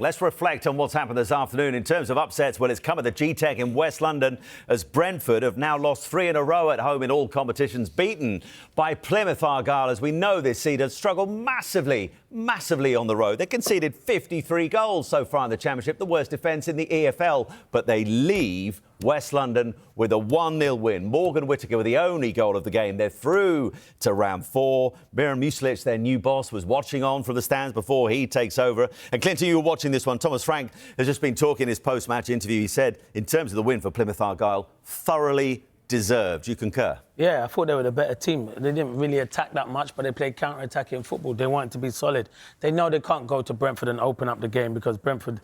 Let's reflect on what's happened this afternoon in terms of upsets. Well, it's come at the G-Tech in West London as Brentford have now lost 3 in a row at home in all competitions, beaten by Plymouth Argyle. As we know, this seed has struggled massively on the road. They conceded 53 goals so far in the Championship, the worst defence in the EFL. But they leave West London with a 1-0 win. Morgan Whittaker with the only goal of the game. They're through to round 4. Miran Muslic, their new boss, was watching on from the stands before he takes over. And Clinton, you were watching this one. Thomas Frank has just been talking in his post-match interview. He said, in terms of the win for Plymouth Argyle, thoroughly deserved. You concur? Yeah, I thought they were the better team. They didn't really attack that much, but they played counter-attacking football. They wanted to be solid. They know they can't go to Brentford and open up the game because Brentford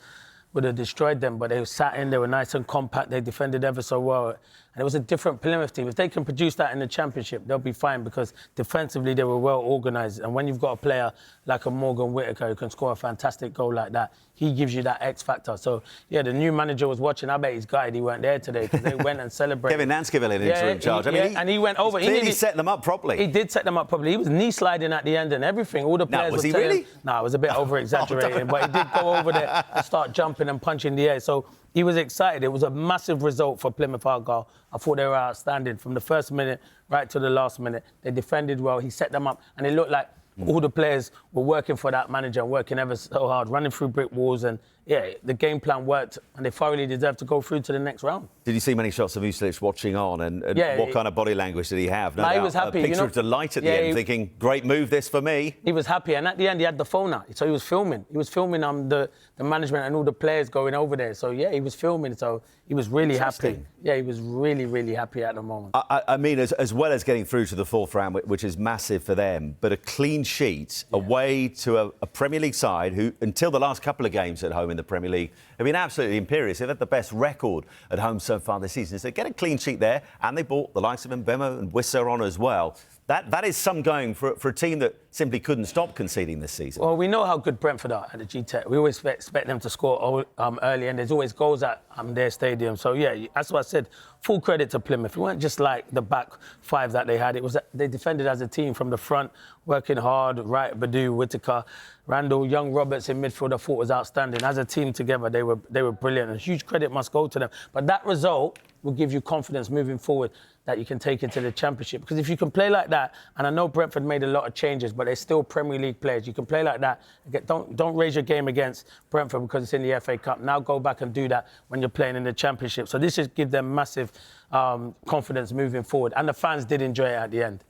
would have destroyed them, but they sat in, they were nice and compact, they defended ever so well. And it was a different Plymouth team. If they can produce that in the Championship, they'll be fine because defensively they were well organised. And when you've got a player like a Morgan Whittaker who can score a fantastic goal like that, he gives you that X factor. So, yeah, the new manager was watching. I bet he's gutted he weren't there today because they went and celebrated. Kevin Nanskivell in interim charge. And he went over. He clearly set them up properly. He did set them up properly. He was knee sliding at the end and everything. All the players was he really? No, it was a bit over-exaggerating, but he did go over there and start jumping and punching the air. So he was excited. It was a massive result for Plymouth Argyle. I thought they were outstanding from the first minute right to the last minute. They defended well. He set them up, and it looked like all the players were working for that manager, working ever so hard, running through brick walls, and yeah, the game plan worked, and they thoroughly deserved to go through to the next round. Did you see many shots of Muslic watching on, and what kind of body language did he have? No, he was happy. A picture of delight at the end, thinking, great move this for me. He was happy, and at the end he had the phone out, so he was filming. He was filming the management and all the players going over there. So yeah, he was filming, so he was really happy. Yeah, he was really happy at the moment. I mean, as well as getting through to the fourth round, which is massive for them, but a clean sheet away to a Premier League side who, until the last couple of games at home in the Premier League, have been absolutely imperious. They've had the best record at home so far this season. So they get a clean sheet there, and they brought the likes of Mbemo and Whittaker on as well. That is some going for a team that simply couldn't stop conceding this season. Well, we know how good Brentford are at the G-Tech. We always expect them to score early, and there's always goals at their stadium. So, yeah, that's what I said. Full credit to Plymouth. It weren't just like the back five that they had. It was they defended as a team from the front, working hard. Wright, Badu, Whittaker, Randall, Young, Roberts in midfield, I thought was outstanding. As a team together, they were brilliant. And huge credit must go to them. But that result will give you confidence moving forward that you can take into the Championship. Because if you can play like that, and I know Brentford made a lot of changes, but they're still Premier League players. You can play like that. Don't raise your game against Brentford because it's in the FA Cup. Now go back and do that when you're playing in the Championship. So this should give them massive confidence moving forward. And the fans did enjoy it at the end.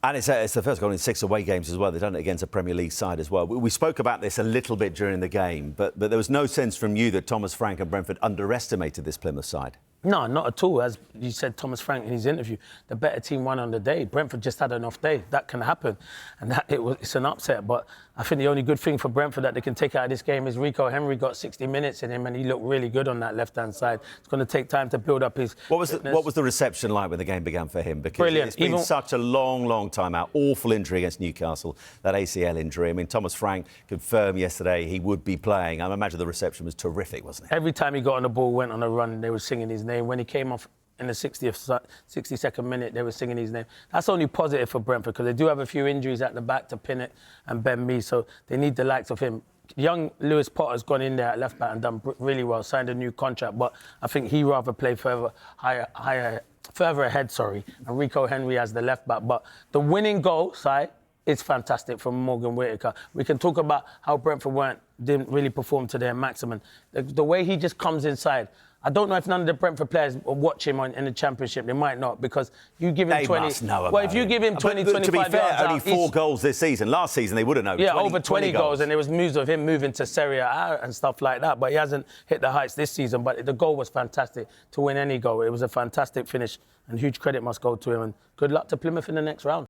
And it's the first goal in 6 away games as well. They've done it against a Premier League side as well. We spoke about this a little bit during the game, but there was no sense from you that Thomas Frank and Brentford underestimated this Plymouth side. No, not at all. As you said, Thomas Frank in his interview, the better team won on the day. Brentford just had an off day. That can happen. And it's an upset. But I think the only good thing for Brentford that they can take out of this game is Rico Henry got 60 minutes in him and he looked really good on that left-hand side. It's going to take time to build up his What was the reception like when the game began for him? Because brilliant. It's been such a long time out. Awful injury against Newcastle, that ACL injury. I mean, Thomas Frank confirmed yesterday he would be playing. I imagine the reception was terrific, wasn't it? Every time he got on the ball, went on a run, they were singing his name. When he came off in the 62nd minute, they were singing his name. That's only positive for Brentford because they do have a few injuries at the back to Pinnock and Ben Mee, so they need the likes of him. Young Lewis Potter's gone in there at left back and done really well, signed a new contract, but I think he'd rather play further ahead, and Rico Henry as the left back. But the winning goal, it's fantastic from Morgan Whittaker. We can talk about how Brentford didn't really perform to their maximum. The way he just comes inside, I don't know if none of the Brentford players watch him in the Championship. They might not, because you give him 20... must know about well, if you give him 20, 25 to be fair, yards only 4 goals this season. Last season, they would have known. Yeah, over 20 goals, and there was moves of him moving to Serie A and stuff like that, but he hasn't hit the heights this season. But the goal was fantastic. To win any goal, it was a fantastic finish, and huge credit must go to him, and good luck to Plymouth in the next round.